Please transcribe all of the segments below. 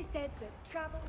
always said that travel.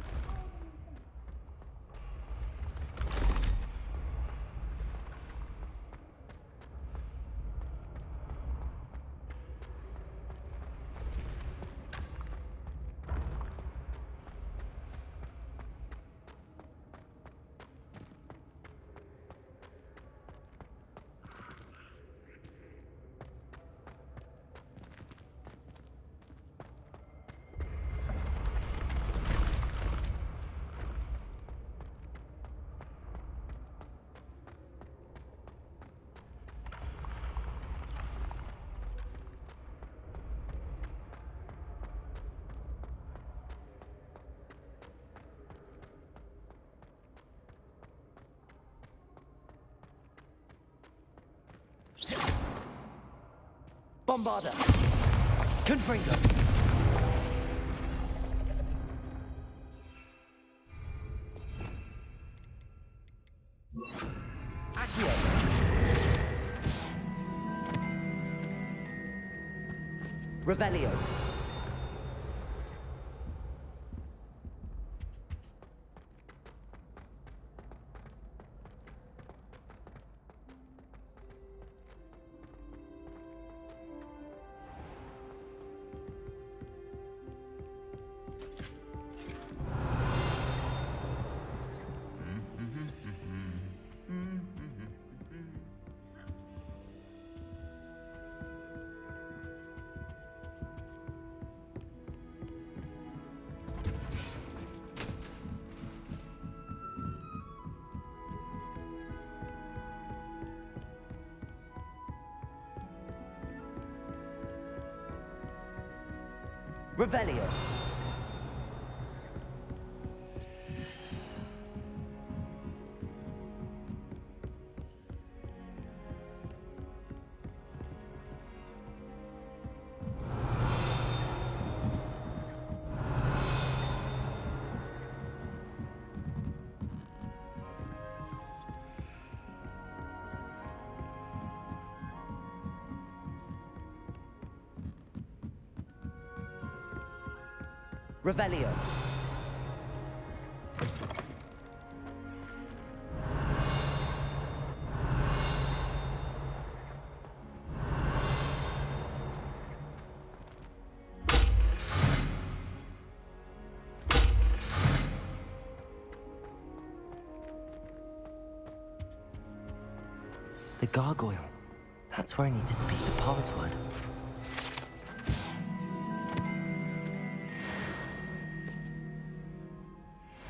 Bombarder! Confringo! Accio! Revelio! Revelio. Revelio. The gargoyle. That's where I need to speak the password.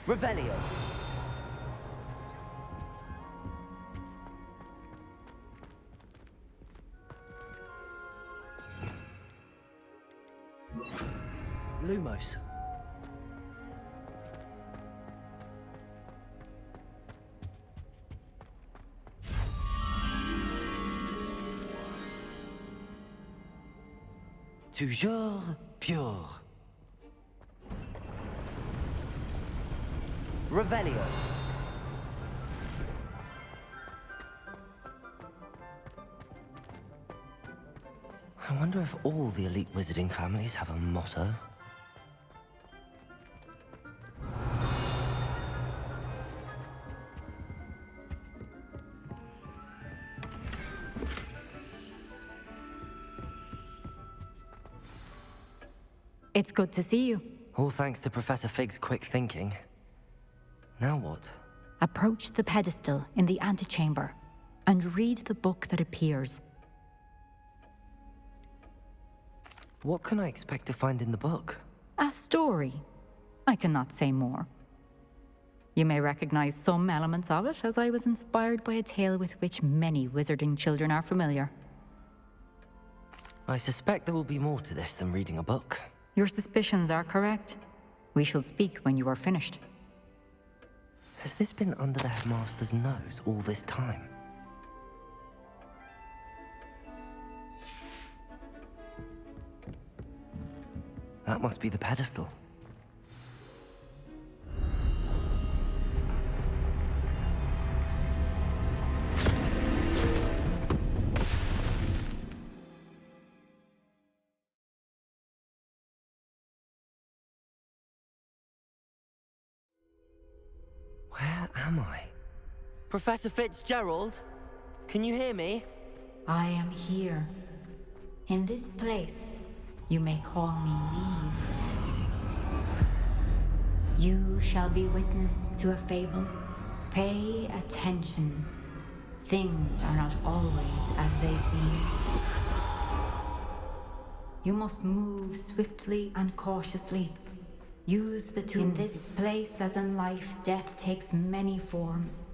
Revelio. Lumos. Toujours pure. Revelio. I wonder if all the elite wizarding families have a motto. It's good to see you. All thanks to Professor Fig's quick thinking. Now what? Approach the pedestal in the antechamber and read the book that appears. What can I expect to find in the book? A story. I cannot say more. You may recognize some elements of it, as I was inspired by a tale with which many wizarding children are familiar. I suspect there will be more to this than reading a book. Your suspicions are correct. We shall speak when you are finished. Has this been under the headmaster's nose all this time? That must be the pedestal. Where am I? Professor Fitzgerald? Can you hear me? I am here. In this place, you may call me Neve. You shall be witness to a fable. Pay attention. Things are not always as they seem. You must move swiftly and cautiously. Use the tools. In this place, as in life, death takes many forms.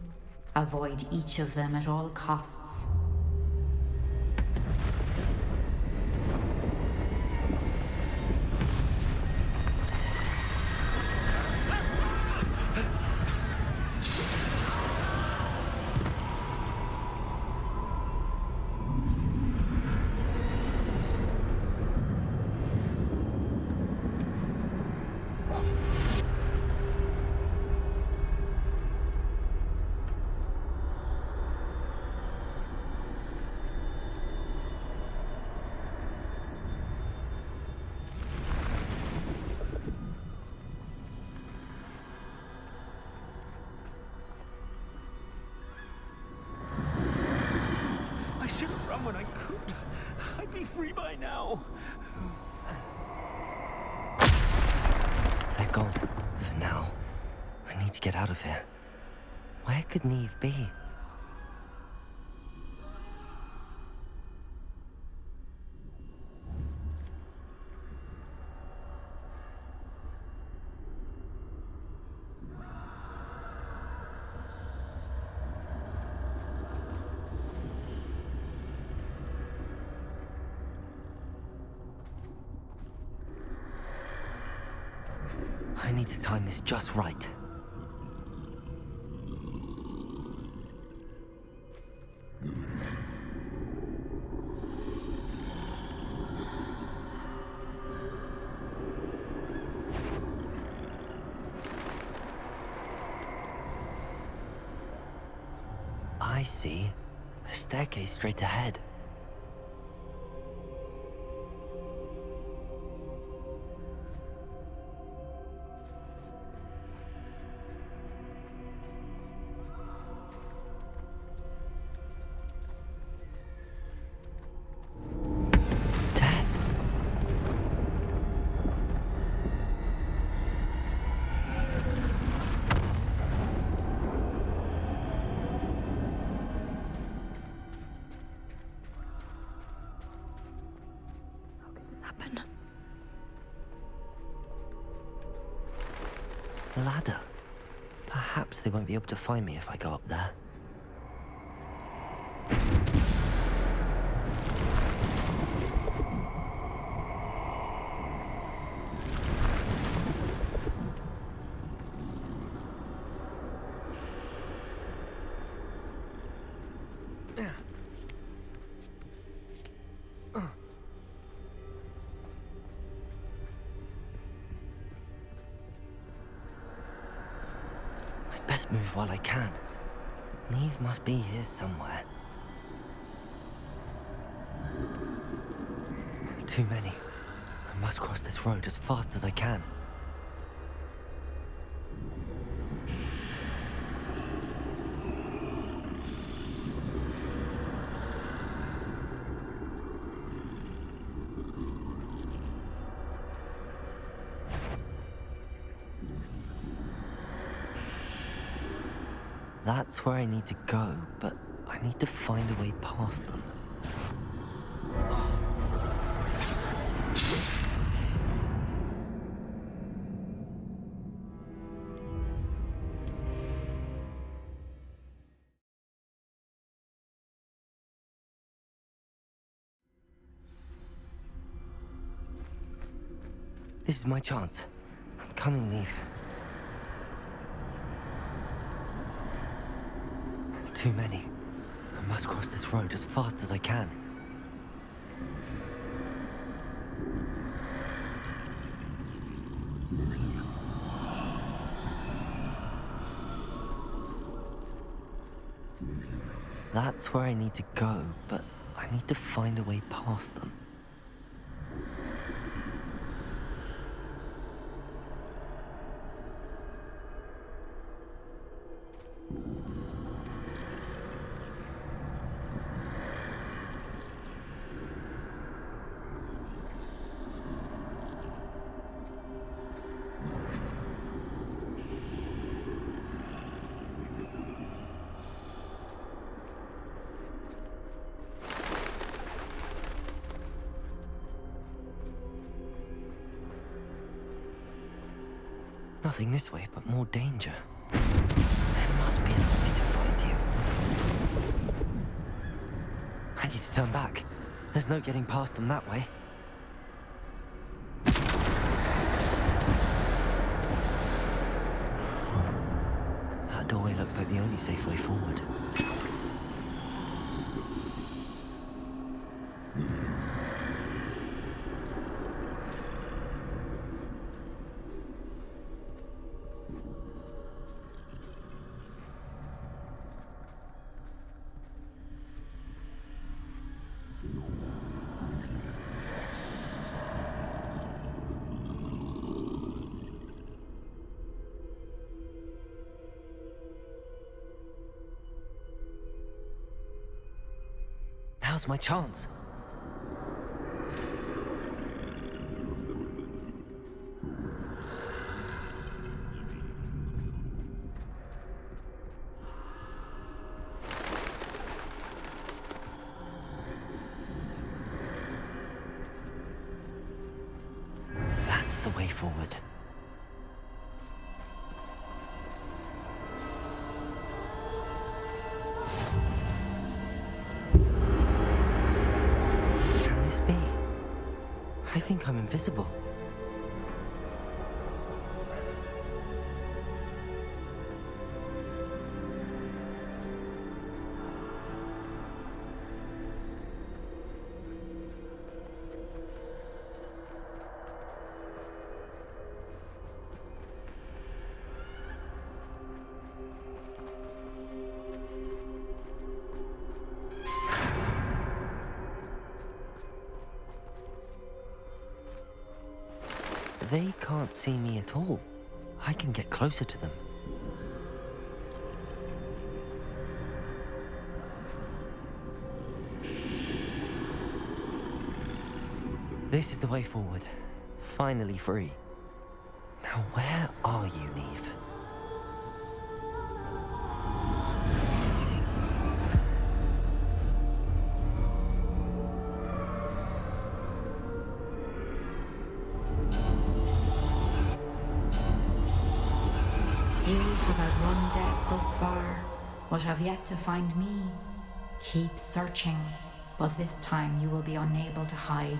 Avoid each of them at all costs. When I could, I'd be free by now. They're gone. For now. I need to get out of here. Where could Neve be? I need to time this just right. I see. A staircase straight ahead. Ladder. Perhaps they won't be able to find me if I go up there. Best move while I can. Neve must be here somewhere. Too many. I must cross this road as fast as I can. That's where I need to go, but I need to find a way past them. This is my chance. I'm coming, Neve. Too many. I must cross this road as fast as I can. That's where I need to go, but I need to find a way past them. Nothing this way, but more danger. There must be another way to find you. I need to turn back. There's no getting past them that way. That doorway looks like the only safe way forward. Now's my chance. That's the way forward. I think I'm invisible. They can't see me at all. I can get closer to them. This is the way forward. Finally free. Now where are you, Neve? But have yet to find me. Keep searching, but this time you will be unable to hide.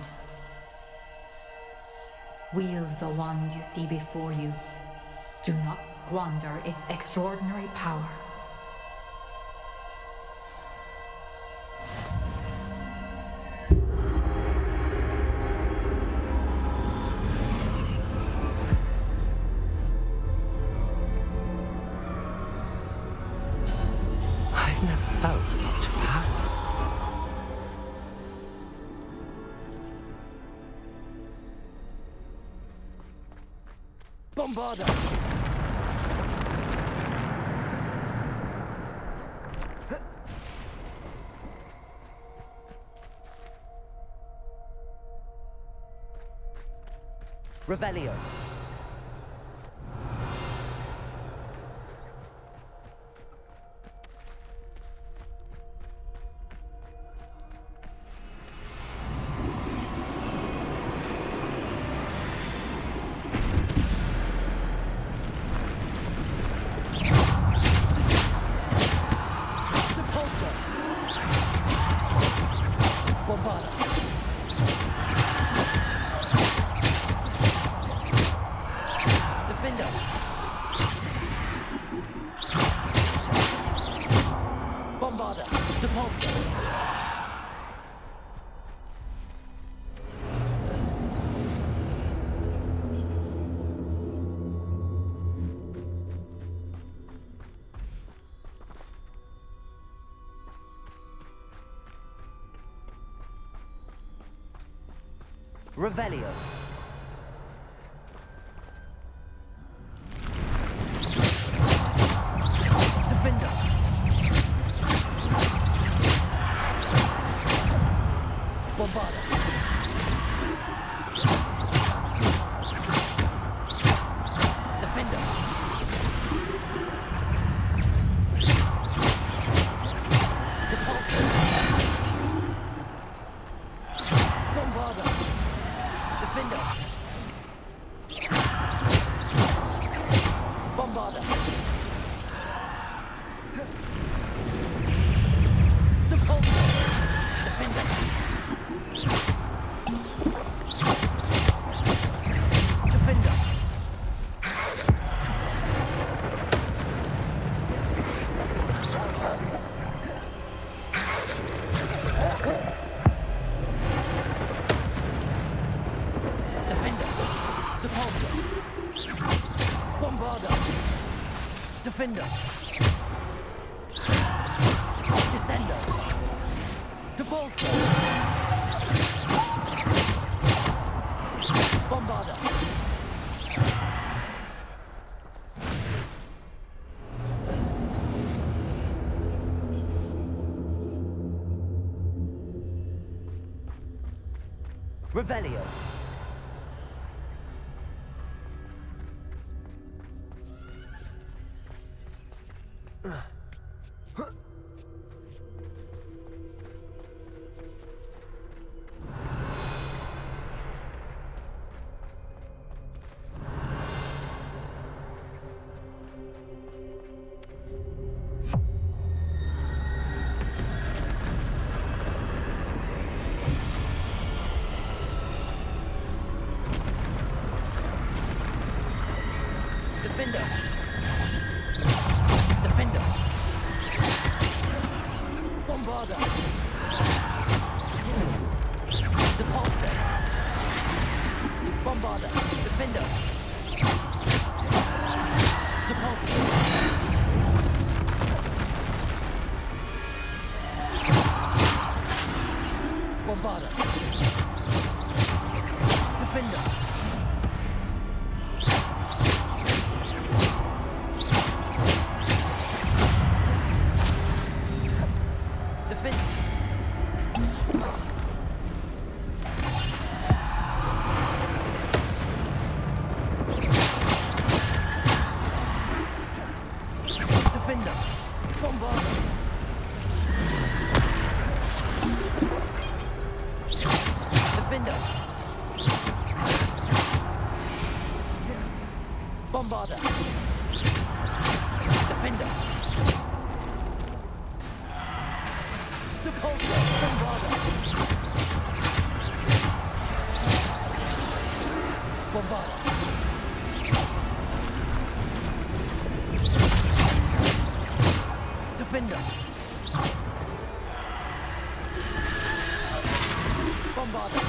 Wield the wand you see before you. Do not squander its extraordinary power. I've never felt such power. Bombarda! Revelio. Revelio. Defender. Bombarda. Defender. Bombarda. Defender. Bombarder. Defender. Descender. Depulsor. Bombarder. Revelio. Defender. Defender. Bombarder. Depulsor. Bombarder. Defender. Depulsor. Bombarder. Defender. Defender. Bombarder. Defender. Bombarder. Defender. Depulsor. Bombarder. Bombarder. Defender. Bombarder.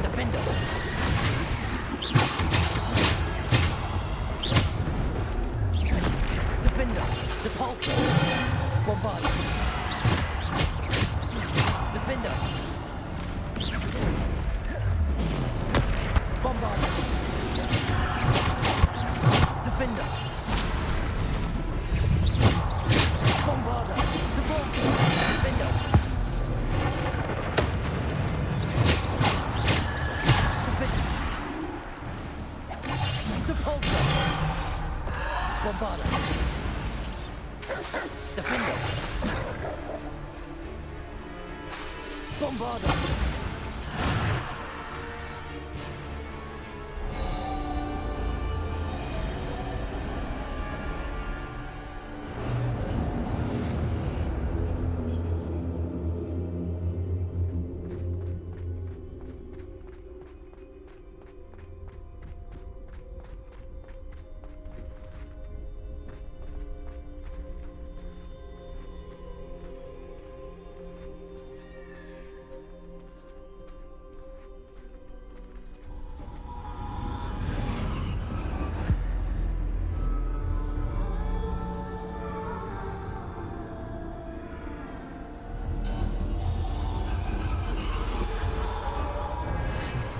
Defender. Defender. Depulsor. Bombarder. Defender. Bombarder. Defender. Bombarder. Depulsor. Defender. Depulsor. Bombarder. Defender. Bombarder.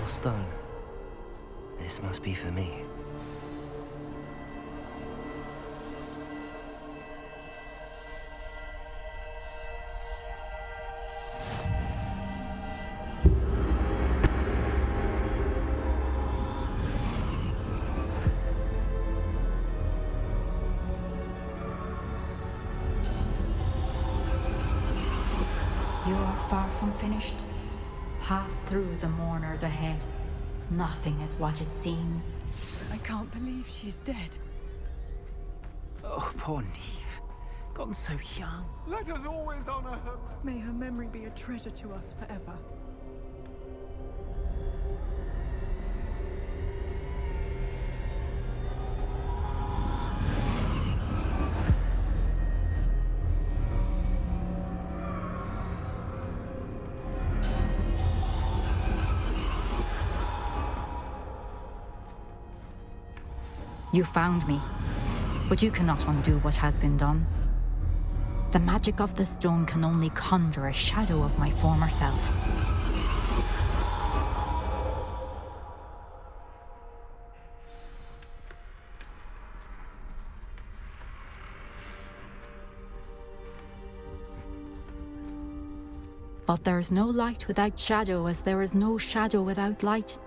Stone. This must be for me. You are far from finished. Pass through the mourners ahead. Nothing is what it seems. I can't believe she's dead. Oh, poor Niamh. Gone so young. Let us always honor her. May her memory be a treasure to us forever. You found me, but you cannot undo what has been done. The magic of the stone can only conjure a shadow of my former self. But there is no light without shadow, as there is no shadow without light.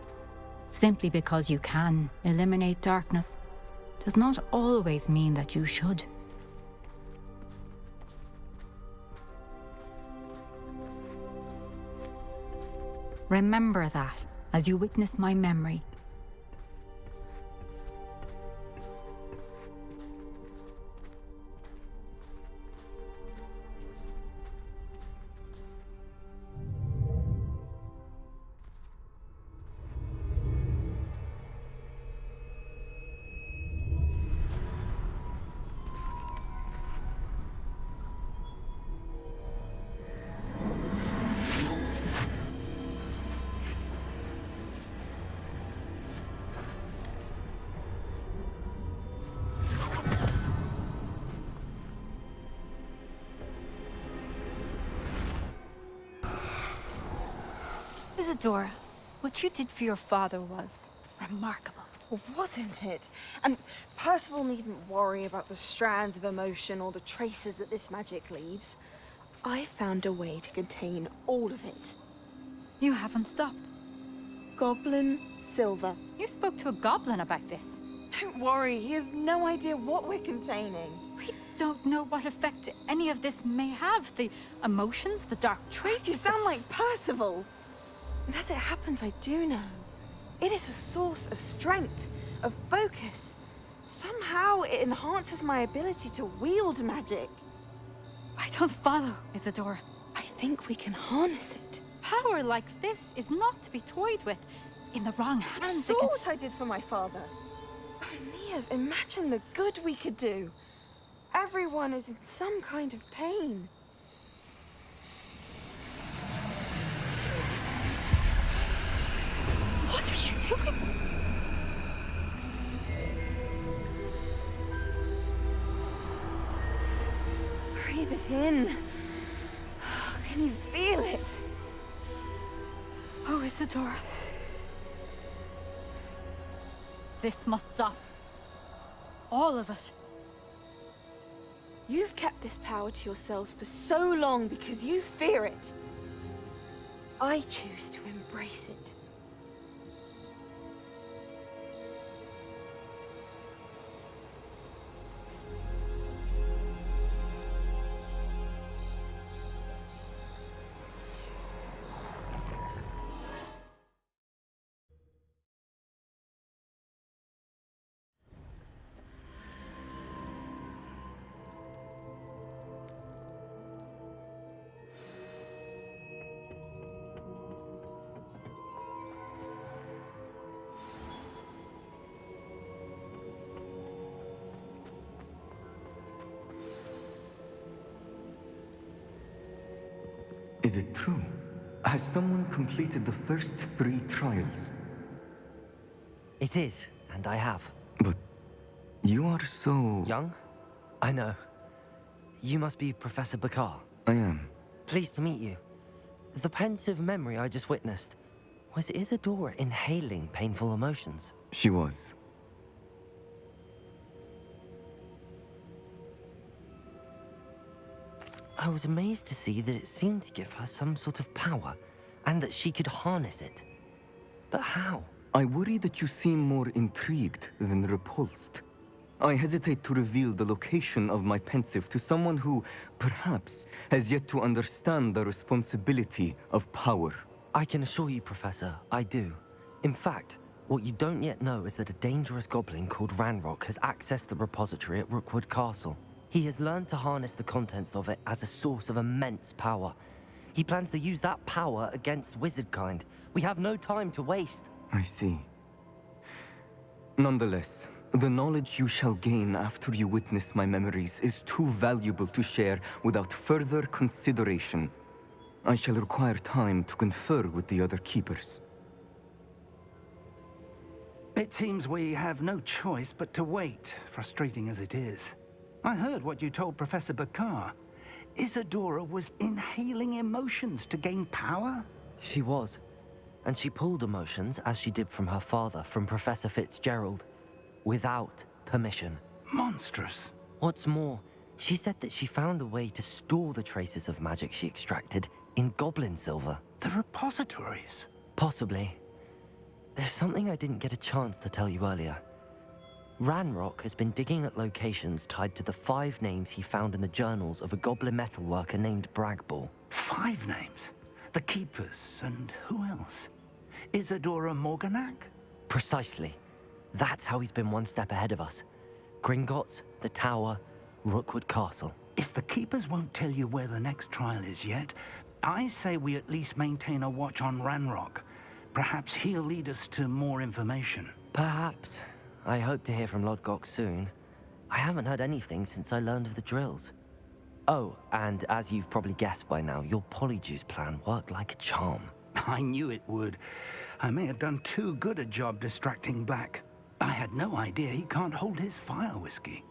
Simply because you can eliminate darkness does not always mean that you should. Remember that as you witness my memory. Isadora, what you did for your father was remarkable. Well, wasn't it? And Percival needn't worry about the strands of emotion or the traces that this magic leaves. I found a way to contain all of it. You haven't stopped. Goblin Silver. You spoke to a goblin about this. Don't worry, he has no idea what we're containing. We don't know what effect any of this may have. The emotions, the dark traits. You sound like Percival. And as it happens, I do know. It is a source of strength, of focus. Somehow it enhances my ability to wield magic. I don't follow, Isadora. I think we can harness it. Power like this is not to be toyed with. In the wrong You hands, saw what I did for my father. Oh, Niev, imagine the good we could do. Everyone is in some kind of pain. What are you doing? Breathe it in. Can you feel it? Oh, Isadora. This must stop. All of it. You've kept this power to yourselves for so long because you fear it. I choose to embrace it. Is it true? Has someone completed the first 3 trials? It is, and I have. But you are so... Young? I know. You must be Professor Bakar. I am. Pleased to meet you. The pensive memory I just witnessed, was Isadora inhaling painful emotions? She was. I was amazed to see that it seemed to give her some sort of power, and that she could harness it. But how? I worry that you seem more intrigued than repulsed. I hesitate to reveal the location of my pensive to someone who, perhaps, has yet to understand the responsibility of power. I can assure you, Professor, I do. In fact, what you don't yet know is that a dangerous goblin called Ranrock has accessed the repository at Rookwood Castle. He has learned to harness the contents of it as a source of immense power. He plans to use that power against wizardkind. We have no time to waste. I see. Nonetheless, the knowledge you shall gain after you witness my memories is too valuable to share without further consideration. I shall require time to confer with the other keepers. It seems we have no choice but to wait, frustrating as it is. I heard what you told Professor Bakar. Isadora was inhaling emotions to gain power? She was. And she pulled emotions, as she did from her father, from Professor Fitzgerald, without permission. Monstrous. What's more, she said that she found a way to store the traces of magic she extracted in goblin silver. The repositories? Possibly. There's something I didn't get a chance to tell you earlier. Ranrock has been digging at locations tied to the 5 names he found in the journals of a goblin metalworker named Bragball. 5 names? The Keepers, and who else? Isadora Morganac? Precisely. That's how he's been one step ahead of us. Gringotts, the Tower, Rookwood Castle. If the Keepers won't tell you where the next trial is yet, I say we at least maintain a watch on Ranrock. Perhaps he'll lead us to more information. Perhaps. I hope to hear from Lodgok soon. I haven't heard anything since I learned of the drills. Oh, and as you've probably guessed by now, your Polyjuice plan worked like a charm. I knew it would. I may have done too good a job distracting Black. I had no idea he can't hold his fire whiskey.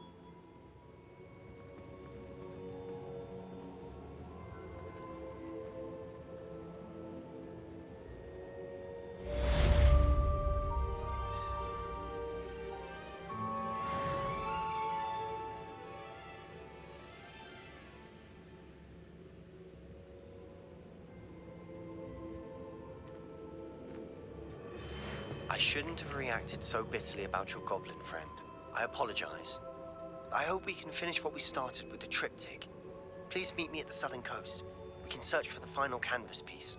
I shouldn't have reacted so bitterly about your goblin friend. I apologize. I hope we can finish what we started with the triptych. Please meet me at the southern coast. We can search for the final canvas piece.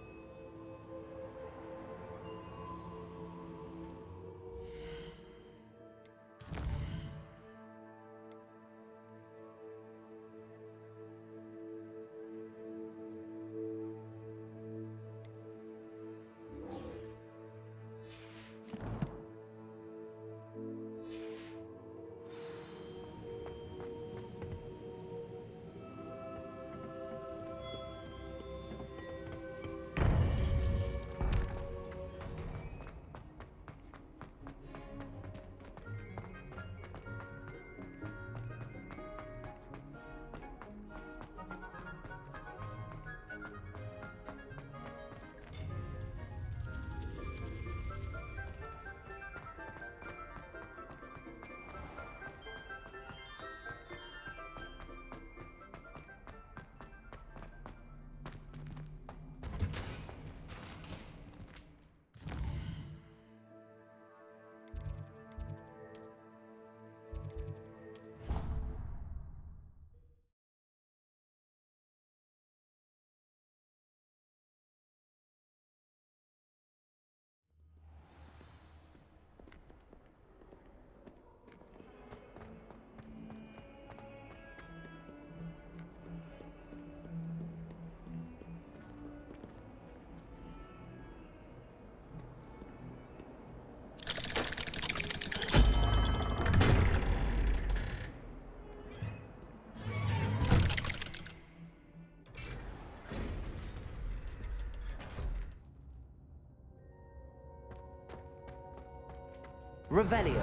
Revelio.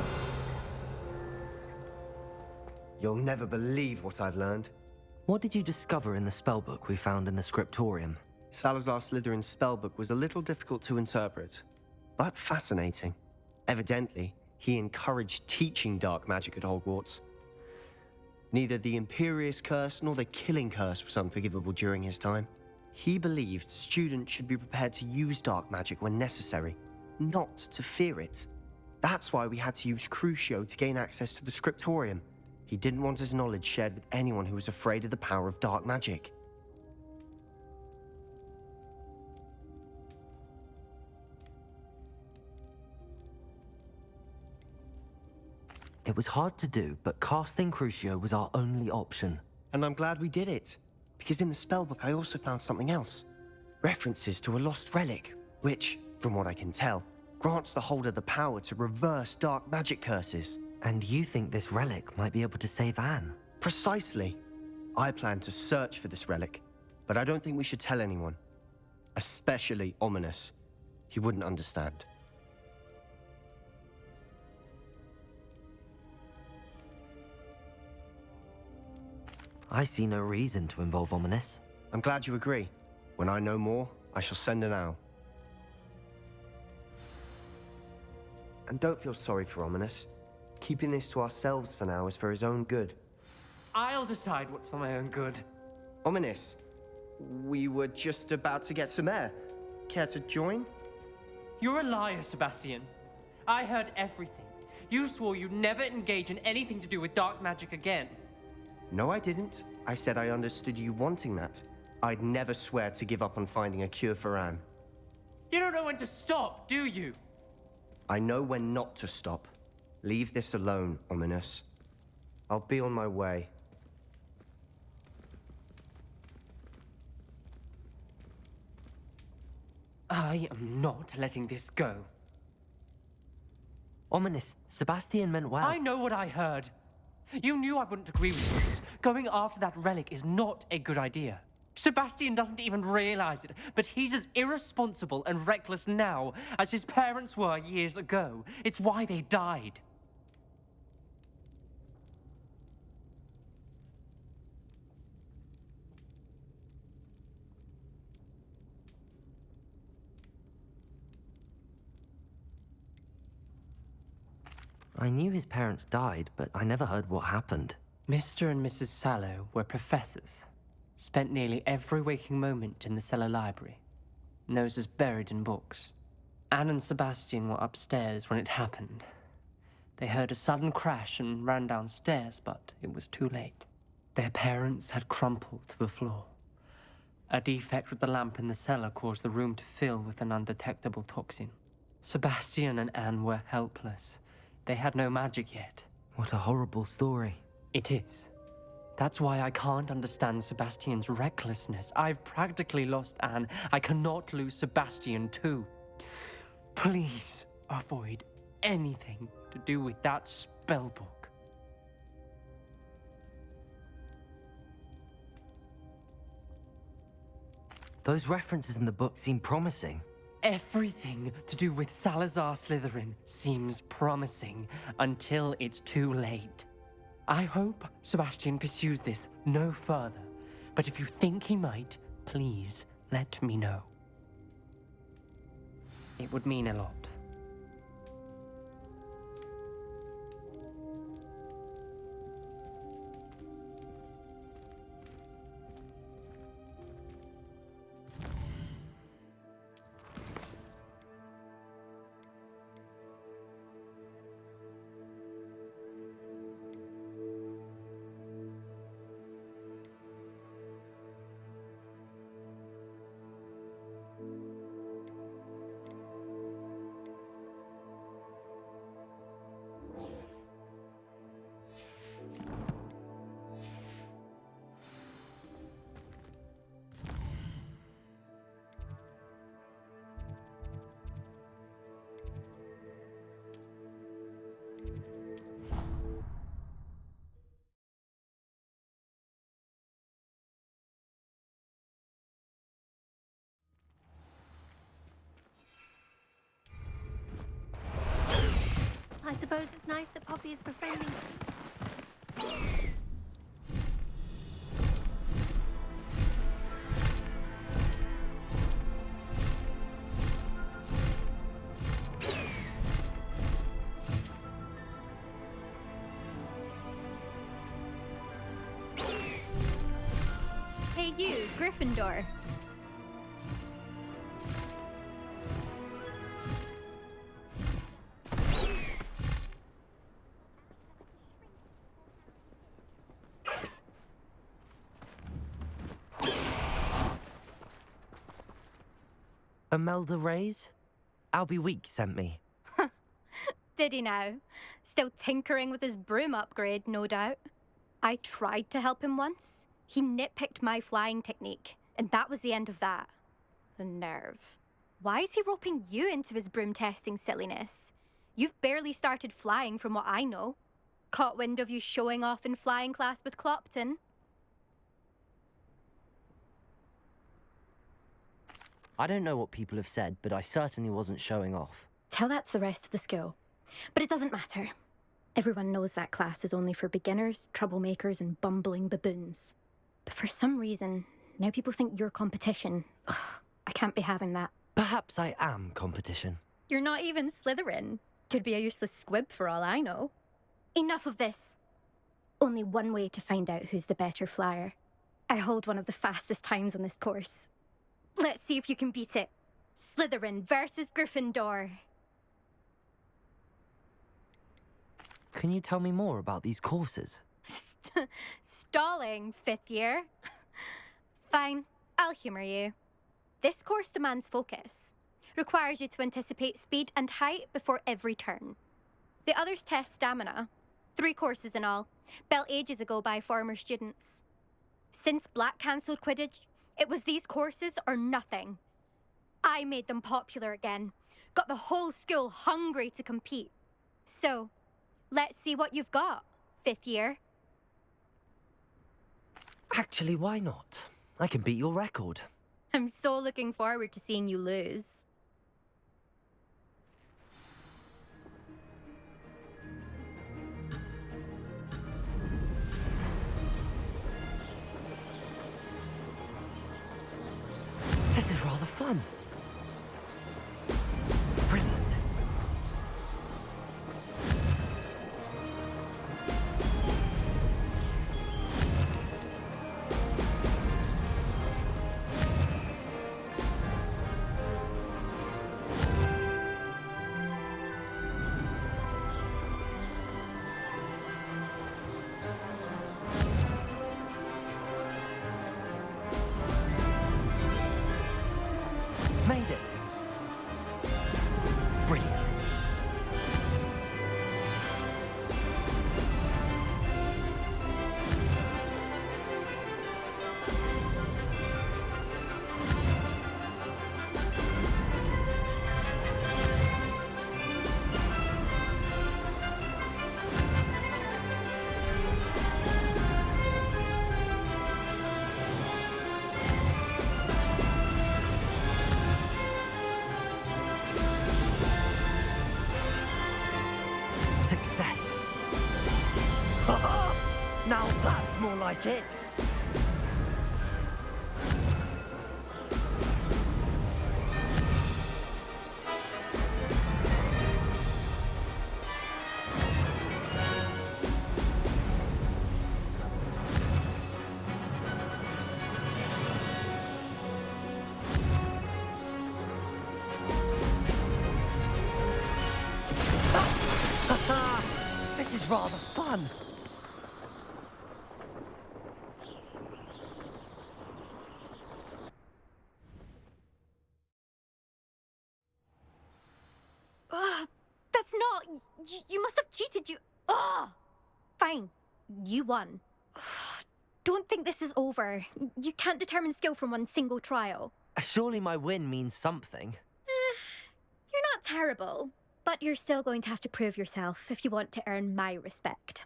You'll never believe what I've learned. What did you discover in the spellbook we found in the scriptorium? Salazar Slytherin's spellbook was a little difficult to interpret, but fascinating. Evidently, he encouraged teaching dark magic at Hogwarts. Neither the Imperious Curse nor the Killing Curse was unforgivable during his time. He believed students should be prepared to use dark magic when necessary, not to fear it. That's why we had to use Crucio to gain access to the scriptorium. He didn't want his knowledge shared with anyone who was afraid of the power of dark magic. It was hard to do, but casting Crucio was our only option. And I'm glad we did it, because in the spellbook I also found something else. References to a lost relic, which, from what I can tell, grants the holder the power to reverse dark magic curses. And you think this relic might be able to save Anne? Precisely. I plan to search for this relic, but I don't think we should tell anyone. Especially Ominous. He wouldn't understand. I see no reason to involve Ominous. I'm glad you agree. When I know more, I shall send an owl. And don't feel sorry for Ominous. Keeping this to ourselves for now is for his own good. I'll decide what's for my own good. Ominous, we were just about to get some air. Care to join? You're a liar, Sebastian. I heard everything. You swore you'd never engage in anything to do with dark magic again. No, I didn't. I said I understood you wanting that. I'd never swear to give up on finding a cure for Anne. You don't know when to stop, do you? I know when not to stop. Leave this alone, Ominous. I'll be on my way. I am not letting this go. Ominous, Sebastian meant well. I know what I heard. You knew I wouldn't agree with this. Going after that relic is not a good idea. Sebastian doesn't even realize it, but he's as irresponsible and reckless now as his parents were years ago. It's why they died. I knew his parents died, but I never heard what happened. Mr. and Mrs. Sallow were professors. Spent nearly every waking moment in the cellar library. Noses buried in books. Anne and Sebastian were upstairs when it happened. They heard a sudden crash and ran downstairs, but it was too late. Their parents had crumpled to the floor. A defect with the lamp in the cellar caused the room to fill with an undetectable toxin. Sebastian and Anne were helpless. They had no magic yet. What a horrible story. It is. That's why I can't understand Sebastian's recklessness. I've practically lost Anne. I cannot lose Sebastian too. Please avoid anything to do with that spellbook. Those references in the book seem promising. Everything to do with Salazar Slytherin seems promising until it's too late. I hope Sebastian pursues this no further, but if you think he might, please let me know. It would mean a lot. I suppose it's nice that Poppy is befriending. Hey you, Gryffindor. Imelda Reyes? Albie Weeks sent me. Did he now? Still tinkering with his broom upgrade, no doubt. I tried to help him once. He nitpicked my flying technique, and that was the end of that. The nerve. Why is he roping you into his broom testing silliness? You've barely started flying from what I know. Caught wind of you showing off in flying class with Clopton. I don't know what people have said, but I certainly wasn't showing off. Tell that to the rest of the school. But it doesn't matter. Everyone knows that class is only for beginners, troublemakers, and bumbling baboons. But for some reason, now people think you're competition. Ugh, I can't be having that. Perhaps I am competition. You're not even Slytherin. Could be a useless squib for all I know. Enough of this. Only one way to find out who's the better flyer. I hold one of the fastest times on this course. Let's see if you can beat it. Slytherin versus Gryffindor. Can you tell me more about these courses? Stalling, 5th year. Fine, I'll humour you. This course demands focus. Requires you to anticipate speed and height before every turn. The others test stamina. 3 courses in all, built ages ago by former students. Since Black cancelled Quidditch, it was these courses or nothing. I made them popular again. Got the whole school hungry to compete. So, let's see what you've got, 5th year. Actually, why not? I can beat your record. I'm so looking forward to seeing you lose. This is rather fun. Brilliant. Made it. Brilliant. Success. Now that's more like it. This is rather fun. That's not... You must have cheated, you... Ugh! Fine. You won. Don't think this is over. You can't determine skill from one single trial. Surely my win means something. You're not terrible, but you're still going to have to prove yourself if you want to earn my respect.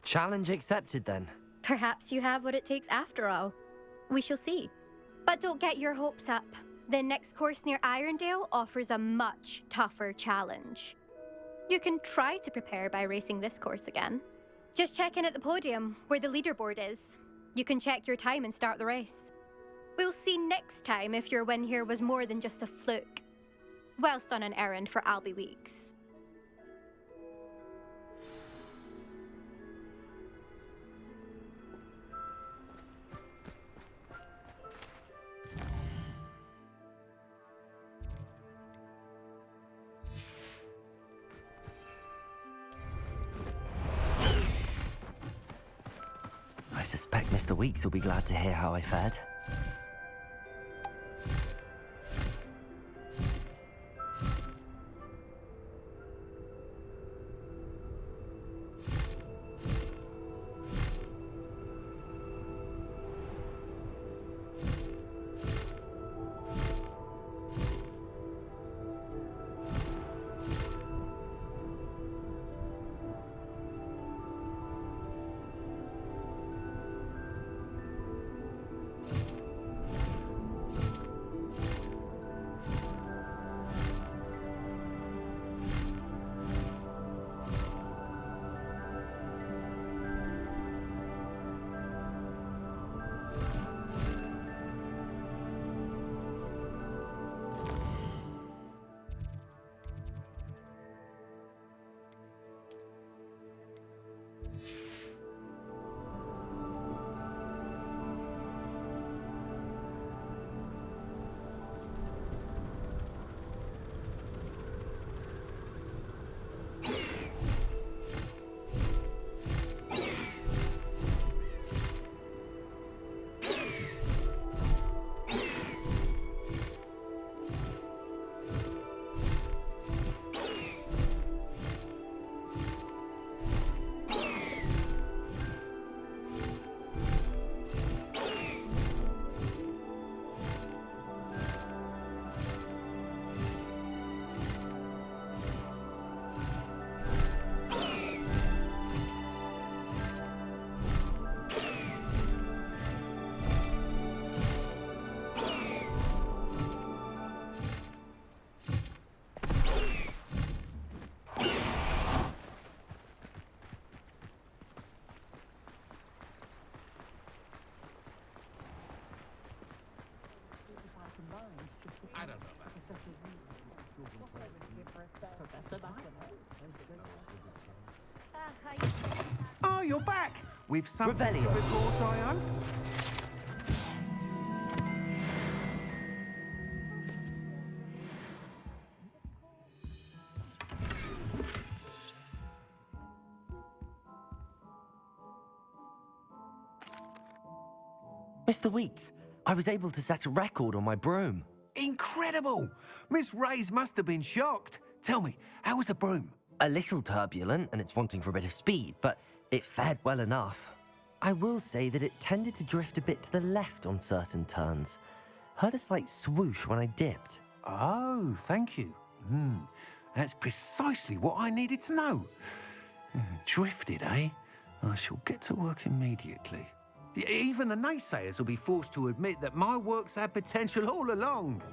Challenge accepted then. Perhaps you have what it takes after all. We shall see. But don't get your hopes up. The next course near Irondale offers a much tougher challenge. You can try to prepare by racing this course again. Just check in at the podium, where the leaderboard is. You can check your time and start the race. We'll see next time if your win here was more than just a fluke. Whilst on an errand for Albie Weeks. I suspect Mr. Weeks will be glad to hear how I fared. Oh, you're back! With something to Revelio. report, I hope? Mr. Weeks, I was able to set a record on my broom. Incredible! Miss Reyes must have been shocked. Tell me, how was the broom? A little turbulent, and it's wanting for a bit of speed, but it fared well enough. I will say that it tended to drift a bit to the left on certain turns. Heard a slight swoosh when I dipped. Oh, thank you. That's precisely what I needed to know. Drifted, eh? I shall get to work immediately. Even the naysayers will be forced to admit that my work's had potential all along.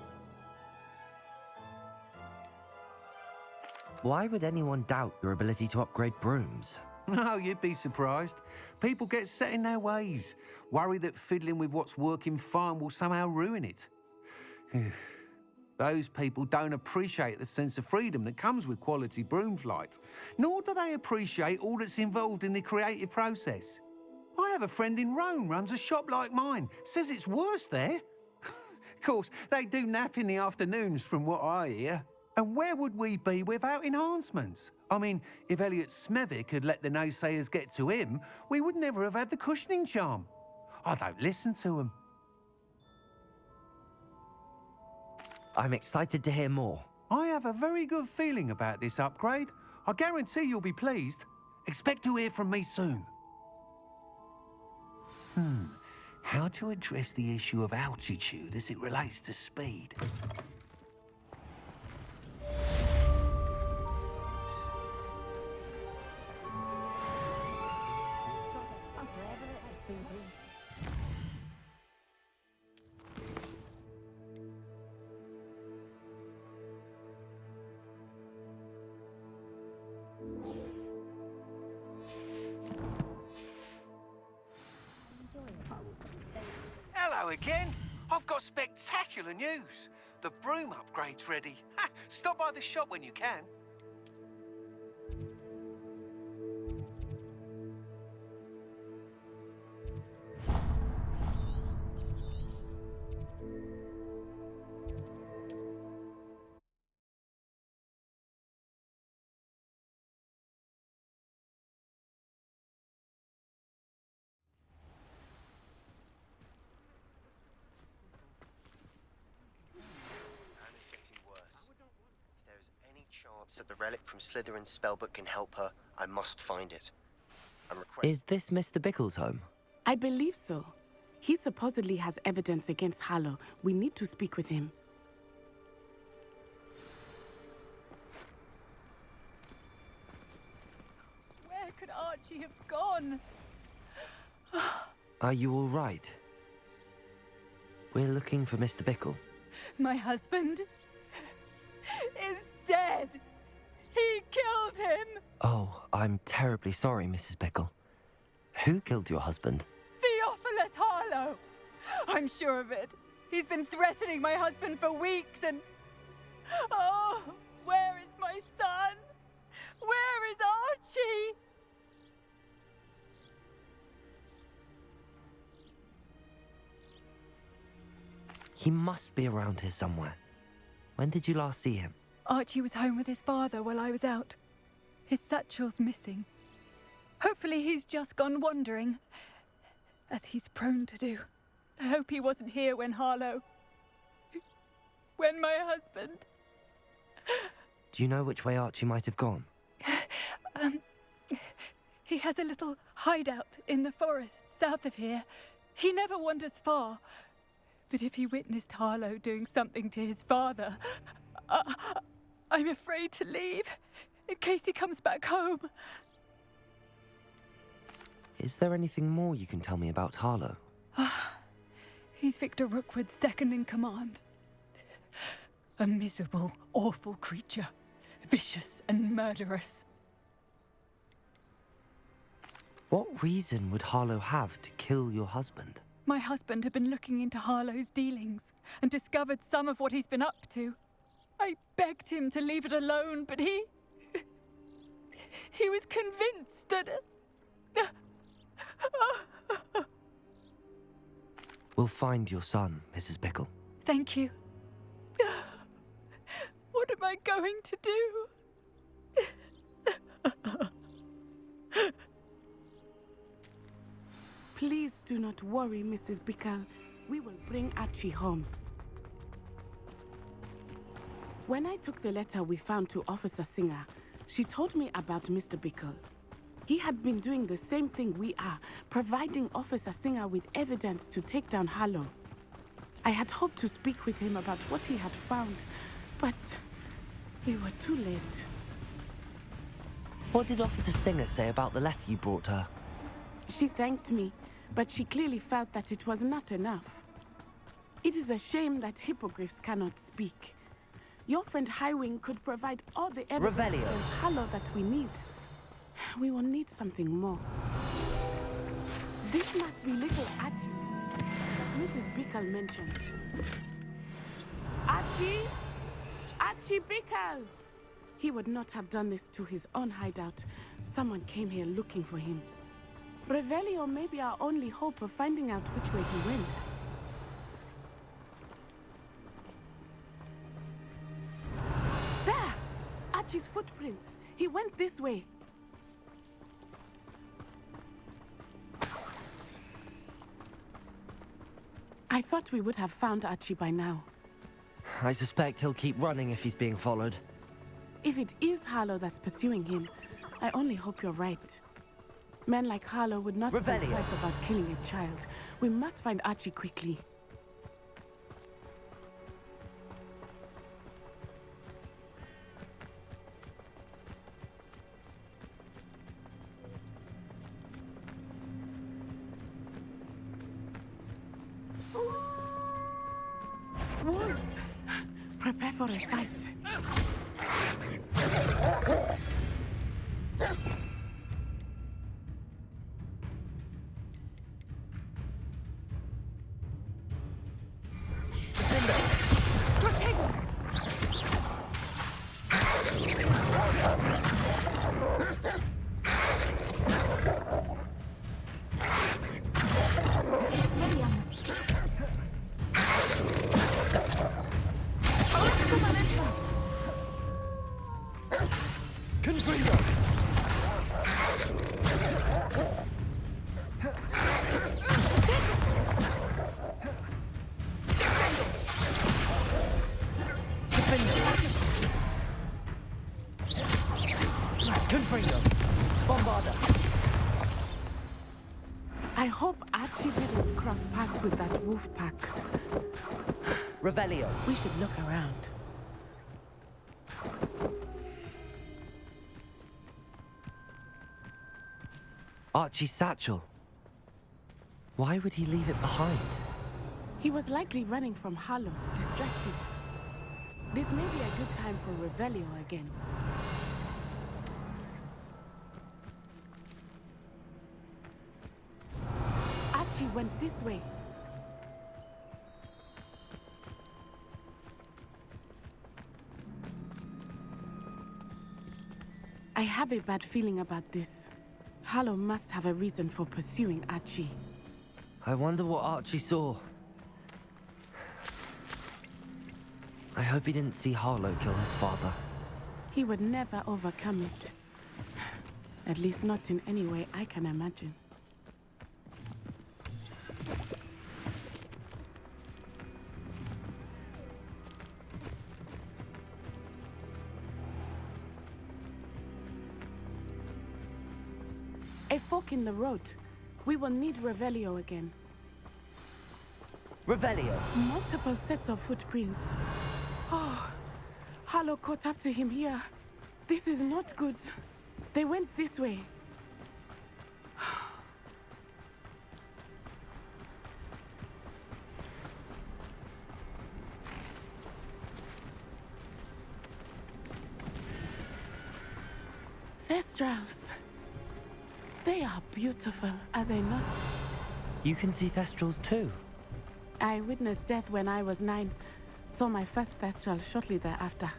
Why would anyone doubt your ability to upgrade brooms? No, you'd be surprised. People get set in their ways, worry that fiddling with what's working fine will somehow ruin it. Those people don't appreciate the sense of freedom that comes with quality broom flight, nor do they appreciate all that's involved in the creative process. I have a friend in Rome runs a shop like mine, says it's worse there. Of course, they do nap in the afternoons from what I hear. And where would we be without enhancements? I mean, if Elliot Smethwick had let the naysayers get to him, we would never have had the cushioning charm. I don't listen to them. I'm excited to hear more. I have a very good feeling about this upgrade. I guarantee you'll be pleased. Expect to hear from me soon. How to address the issue of altitude as it relates to speed? Hello again. I've got spectacular news. The broom upgrade's ready. Ha, stop by the shop when you can. Chance that the relic from Slytherin's spellbook can help her, I must find it. Is this Mr. Bickle's home? I believe so. He supposedly has evidence against Harlow. We need to speak with him. Where could Archie have gone? Are you all right? We're looking for Mr. Bickle. My husband is dead. He killed him. Oh, I'm terribly sorry, Mrs. Bickle. Who killed your husband? Theophilus Harlow. I'm sure of it. He's been threatening my husband for weeks and... Oh, where is my son? Where is Archie? He must be around here somewhere. When did you last see him? Archie was home with his father while I was out. His satchel's missing. Hopefully he's just gone wandering, as he's prone to do. I hope he wasn't here when Harlow... when my husband... Do you know which way Archie might have gone? He has a little hideout in the forest south of here. He never wanders far. But if he witnessed Harlow doing something to his father, I'm afraid to leave, in case he comes back home. Is there anything more you can tell me about Harlow? He's Victor Rookwood's second in command. A miserable, awful creature. Vicious and murderous. What reason would Harlow have to kill your husband? My husband had been looking into Harlow's dealings and discovered some of what he's been up to. I begged him to leave it alone, but he was convinced that... We'll find your son, Mrs. Bickle. Thank you. What am I going to do? Please do not worry, Mrs. Bickle. We will bring Archie home. When I took the letter we found to Officer Singer, she told me about Mr. Bickle. He had been doing the same thing we are, providing Officer Singer with evidence to take down Harlow. I had hoped to speak with him about what he had found, but we were too late. What did Officer Singer say about the letter you brought her? She thanked me, but she clearly felt that it was not enough. It is a shame that hippogriffs cannot speak. Your friend Highwing could provide all the evidence against Harlow that we need. We will need something more. This must be little Archie, as Mrs. Bickle mentioned. Archie! Archie Bickle! He would not have done this to his own hideout. Someone came here looking for him. Revelio may be our only hope of finding out which way he went. There! Archie's footprints. He went this way. I thought we would have found Archie by now. I suspect he'll keep running if he's being followed. If it is Harlow that's pursuing him, I only hope you're right. Men like Harlow would not think twice about killing a child. We must find Archie quickly. Wolves! Prepare for a fight. I hope Archie didn't cross paths with that wolf pack. Revelio. We should look around. Archie's satchel. Why would he leave it behind? He was likely running from Harlow, distracted. This may be a good time for Revelio again. Archie went this way. I have a bad feeling about this. Harlow must have a reason for pursuing Archie. I wonder what Archie saw. I hope he didn't see Harlow kill his father. He would never overcome it. At least not in any way I can imagine. A fork in the road. We will need Revelio again. Revelio! Multiple sets of footprints. Oh, Harlow caught up to him here. This is not good. They went this way. Thestrals. They are beautiful, are they not? You can see thestrals too? I witnessed death when I was 9. Saw my first thestral shortly thereafter.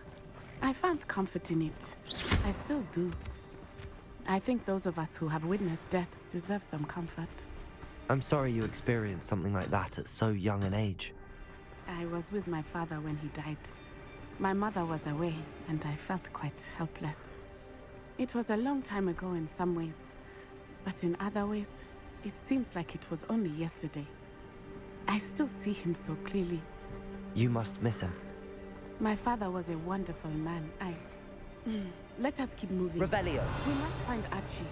I found comfort in it. I still do. I think those of us who have witnessed death deserve some comfort. I'm sorry you experienced something like that at so young an age. I was with my father when he died. My mother was away, and I felt quite helpless. It was a long time ago in some ways, but in other ways, it seems like it was only yesterday. I still see him so clearly. You must miss him. My father was a wonderful man. Let us keep moving. Revelio. We must find Archie.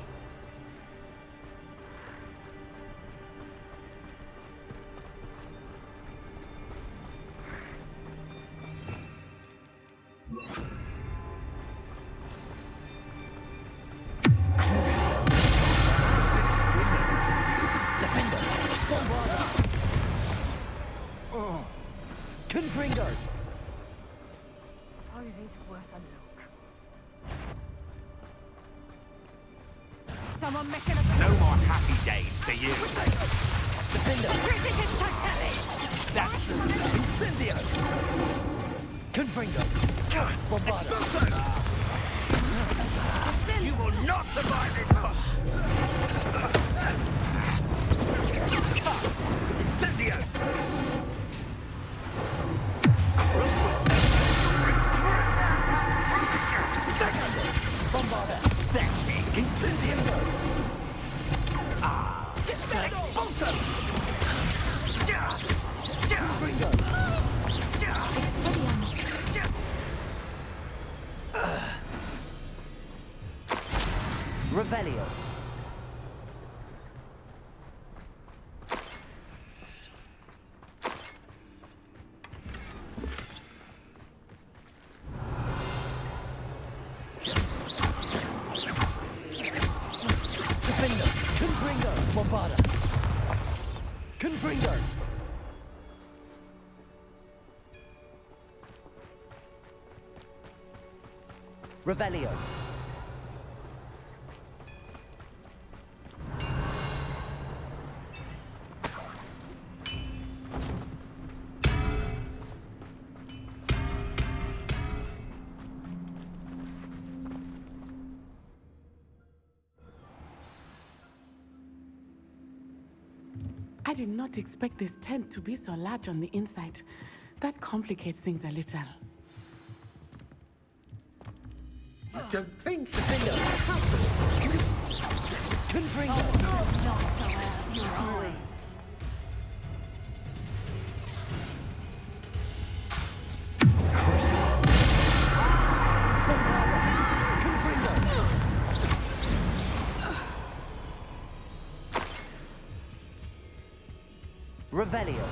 Someone making a... No more happy days for you. That's Incendio! Confringo! Bombardo! You will not survive this one! Incendio! Bombardo! That's it! Incendio! Expulso! Confringo! Revelio. Defender! Confringo! Bombarda! Confringo! Revelio. I did not expect this tent to be so large on the inside. That complicates things a little. Don't think, Defender! Confringo! Revelio.